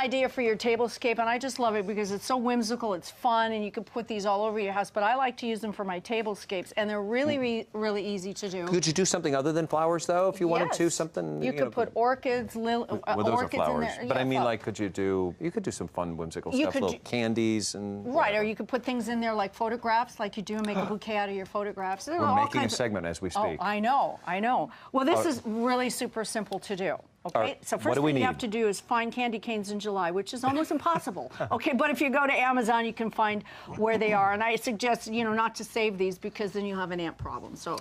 idea for your tablescape, and I just love it because it's so whimsical, it's fun, and you can put these all over your house, but I like to use them for my tablescapes, and they're really, really easy to do. Could you do something other than flowers, though, if you wanted to? Something you could put orchids, well, those are flowers. in there. But I mean, like, you could do some fun, whimsical stuff, little candies and Right, or you could put things in there like photographs, like you do, and make a bouquet out of your photographs. We're making a segment as we speak. Oh, I know. Well, this is really super simple to do. Okay, so first thing you have to do is find candy canes in July, which is almost impossible. Okay, but if you go to Amazon, you can find where they are. And I suggest, not to save these because then you'll have an ant problem. So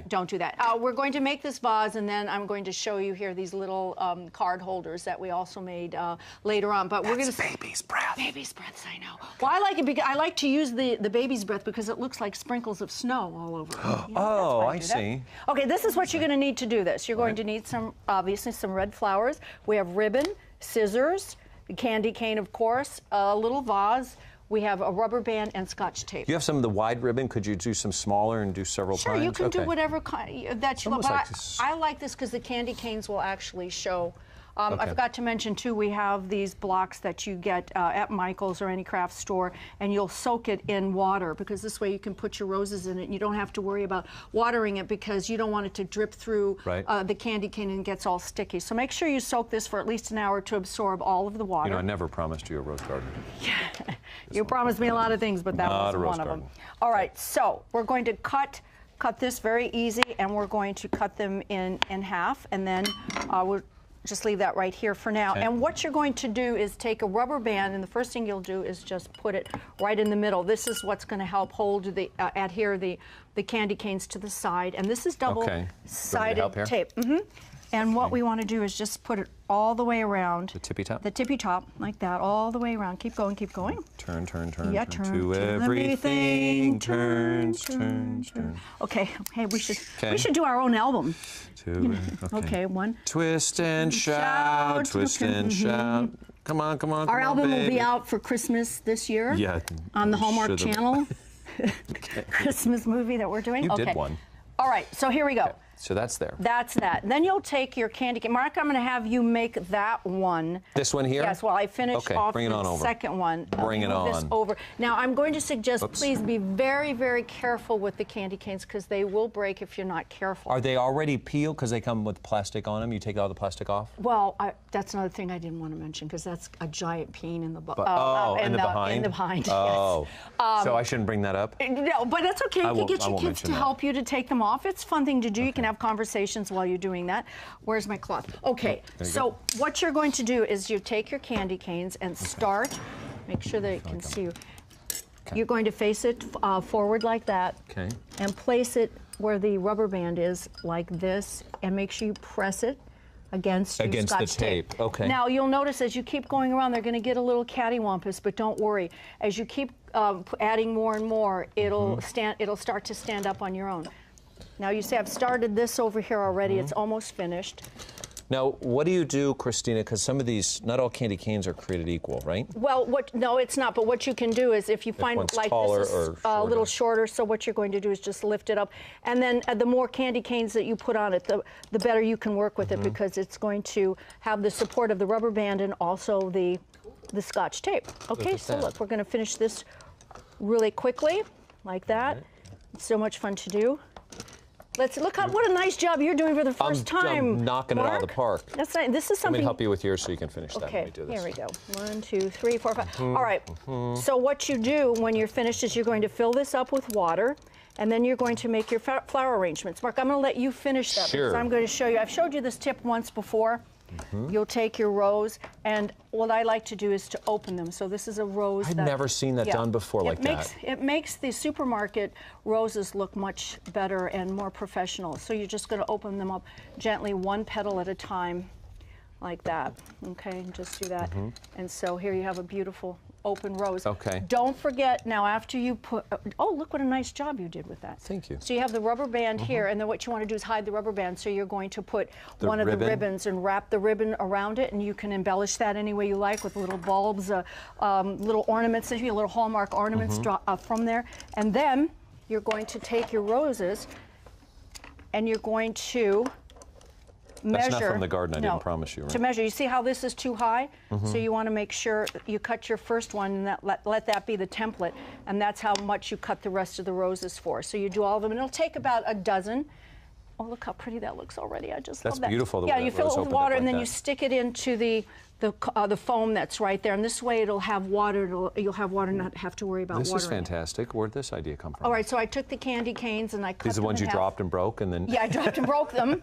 don't do that. We're going to make this vase, and then I'm going to show you here these little card holders that we also made later on. But we're going to baby's breath. Baby's breaths, I know. Well, I like it because I like to use the baby's breath because it looks like sprinkles of snow all over it. Oh, I see. Okay, this is what you're going to need to do this. You're going to need obviously some red flowers. We have ribbon, scissors, the candy cane, of course, a little vase. We have a rubber band and Scotch tape. You have some of the wide ribbon. Could you do some smaller and do several Sure, kinds? you can do whatever kind that you love. Like I like this because the candy canes will actually show. I forgot to mention, too, we have these blocks that you get at Michael's or any craft store, and you'll soak it in water because this way you can put your roses in it, and you don't have to worry about watering it because you don't want it to drip through the candy cane and it gets all sticky. So make sure you soak this for at least an hour to absorb all of the water. I never promised you a rose garden. You promised me a lot of things, but that wasn't one of them. All right, so we're going to cut this very easy, and we're going to cut them in half, and then we'll just leave that right here for now. And what you're going to do is take a rubber band, and the first thing you'll do is just put it right in the middle. This is what's going to help hold adhere the candy canes to the side. And this is double-sided tape. And what we want to do is just put it all the way around. The tippy top? The tippy top, like that, all the way around. Keep going, keep going. Turn. Yeah, turn to everything. Turn. Okay, hey, we should do our own album. Okay, one. Twist and shout, twist and shout. Come on, Our album will be out for Christmas this year. Yeah. On the Hallmark Channel. Christmas movie that we're doing. You did one. All right, so here we go. Okay. So that's there. That's that. Then you'll take your candy cane. Mark, I'm going to have you make that one. This one here? Yes, well, I finished off the second one. Bring it on. This over. Now, I'm going to suggest, please be very, very careful with the candy canes because they will break if you're not careful. Are they already peeled because they come with plastic on them? You take all the plastic off? Well, that's another thing I didn't want to mention because that's a giant peen in the in the behind? In the behind, oh. yes. So I shouldn't bring that up? No, but that's okay. You can get your kids to help you to take them off. It's a fun thing to do. You can have conversations while you're doing that. Where's my cloth? Okay, so what you're going to do is you take your candy canes and start, make sure they can see you. You're going to face it forward like that and place it where the rubber band is like this and make sure you press it against the tape. Okay. Now you'll notice as you keep going around they're going to get a little cattywampus, but don't worry. As you keep adding more and more, it'll start to stand up on your own. Now you see I've started this over here already. It's almost finished. Now, what do you do, Cristina? Because some of these, not all candy canes are created equal, right? Well, no, it's not. But what you can do is if you find like this is a little shorter, so what you're going to do is just lift it up. And then the more candy canes that you put on it, the better you can work with it because it's going to have the support of the rubber band and also the Scotch tape. Okay, so look, we're going to finish this really quickly, like that. It's so much fun to do. Let's look at what a nice job you're doing for the first time. I'm knocking it out of the park. That's nice. This is something. Let me help you with yours so you can finish that. Okay, Let me do this. here we go. 1, 2, 3, 4, 5. All right. So what you do when you're finished is you're going to fill this up with water, and then you're going to make your flower arrangements. Mark, I'm going to let you finish that because I'm going to show you. I've showed you this tip once before. You'll take your rose, and what I like to do is to open them. So this is a rose. I've never seen that done before like that. It makes the supermarket roses look much better and more professional. So you're just going to open them up gently, one petal at a time, like that. Okay, just do that. And so here you have a beautiful open rose. Okay. Don't forget now after you put, oh, look what a nice job you did with that. Thank you. So you have the rubber band here, and then what you want to do is hide the rubber band. So you're going to put one of the ribbons and wrap the ribbon around it, and you can embellish that any way you like with little bulbs, little ornaments, little Hallmark ornaments from there. And then you're going to take your roses, and you're going to measure. That's not from the garden, I didn't promise you, right? To measure. You see how this is too high? So you want to make sure you cut your first one and let that be the template, and that's how much you cut the rest of the roses for. So you do all of them, and it'll take about a dozen. Oh, look how pretty that looks already. I just love that. That's beautiful. Yeah, you fill it with water, and then you stick it into the foam that's right there, and this way it'll have water. You'll have water, not have to worry about water. This is fantastic. Where'd this idea come from? All right, so I took the candy canes and I cut them in half. These are the ones you dropped and broke, and then... Yeah, I dropped and broke them.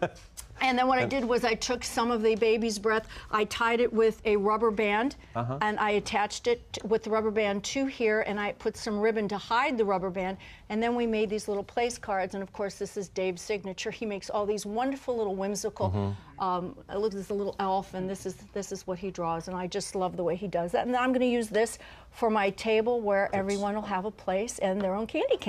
And then what I did was I took some of the baby's breath, I tied it with a rubber band, and I attached it with the rubber band to here, and I put some ribbon to hide the rubber band, and then we made these little place cards, and of course this is Dave's signature. He makes all these wonderful little whimsical, look, this is a little elf, and this is what he draws, and I just love the way he does that. And then I'm going to use this for my table where everyone will have a place and their own candy cane.